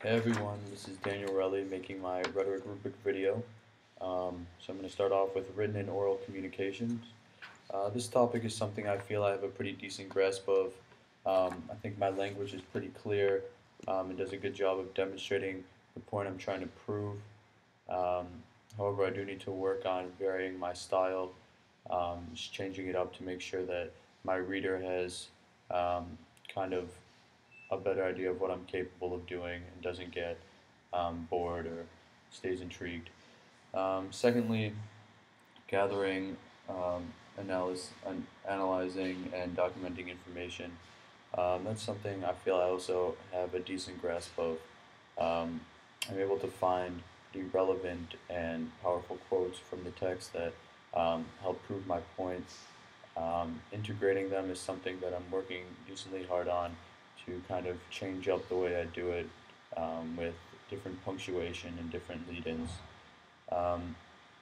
Hey everyone, this is Daniel Relly making my rhetoric rubric video. So I'm going to start off with written and oral communications. This topic is something I feel I have a pretty decent grasp of. I think my language is pretty clear and does a good job of demonstrating the point I'm trying to prove. Um, However, I do need to work on varying my style, just changing it up to make sure that my reader has kind of a better idea of what I'm capable of doing and doesn't get bored or stays intrigued. Secondly, gathering, analyzing, and documenting information. That's something I feel I also have a decent grasp of. Um, I'm able to find the relevant and powerful quotes from the text that help prove my points. Integrating them is something that I'm working decently hard on to kind of change up the way I do it with different punctuation and different lead-ins. Um,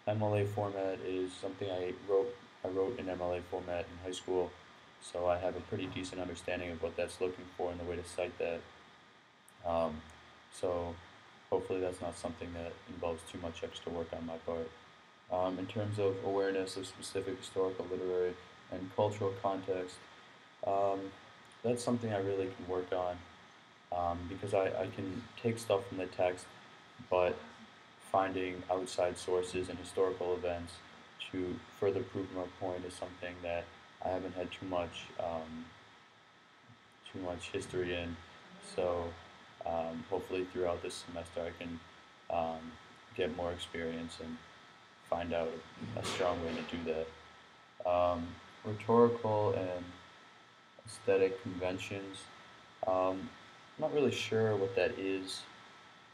MLA format is something I wrote in MLA format in high school, so I have a pretty decent understanding of what that's looking for and the way to cite that. Um, so hopefully that's not something that involves too much extra work on my part. In terms of awareness of specific historical, literary, and cultural context, um, that's something I really can work on because I can take stuff from the text, but finding outside sources and historical events to further prove my point is something that I haven't had too much history in. So hopefully throughout this semester I can um, get more experience and find out a strong way to do that. Rhetorical and aesthetic conventions. I'm not really sure what that is,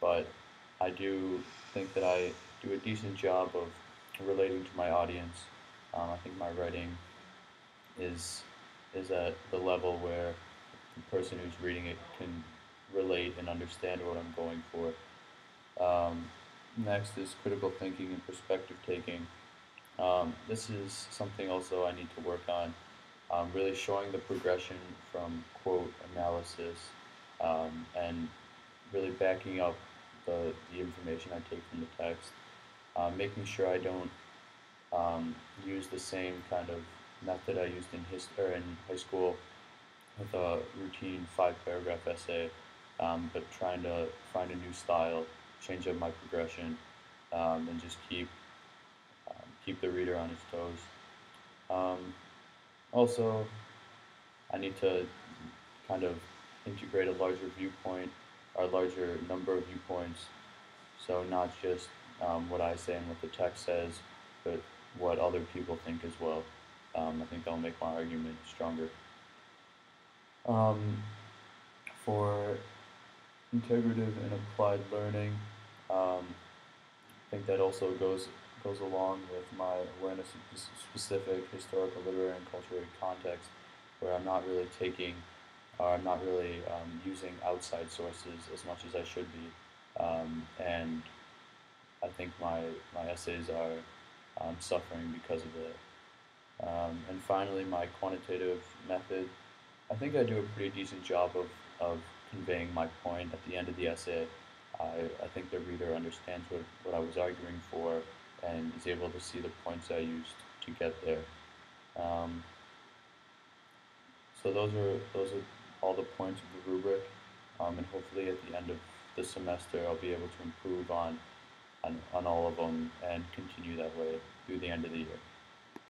but I do think that I do a decent job of relating to my audience. I think my writing is is at the level where the person who's reading it can relate and understand what I'm going for. Next is critical thinking and perspective taking. This is something also I need to work on. Really showing the progression from quote analysis and really backing up the information I take from the text, making sure I don't use the same kind of method I used in high school with a routine 5 paragraph essay, but trying to find a new style, change up my progression, and just keep the reader on his toes. Um, Also, I need to kind of integrate a larger viewpoint, or a larger number of viewpoints. So not just what I say and what the text says, but what other people think as well. I think that'll make my argument stronger. Um, for integrative and applied learning, I think that also goes along with my awareness of specific historical, literary, and cultural context, where I'm not really taking, or I'm not really using outside sources as much as I should be, and I think my essays are suffering because of it. And finally, my quantitative method. I think I do a pretty decent job of conveying my point at the end of the essay. I think the reader understands what I was arguing for and is able to see the points I used to get there. Um, so those are all the points of the rubric, and hopefully at the end of the semester I'll be able to improve on all of them and continue that way through the end of the year.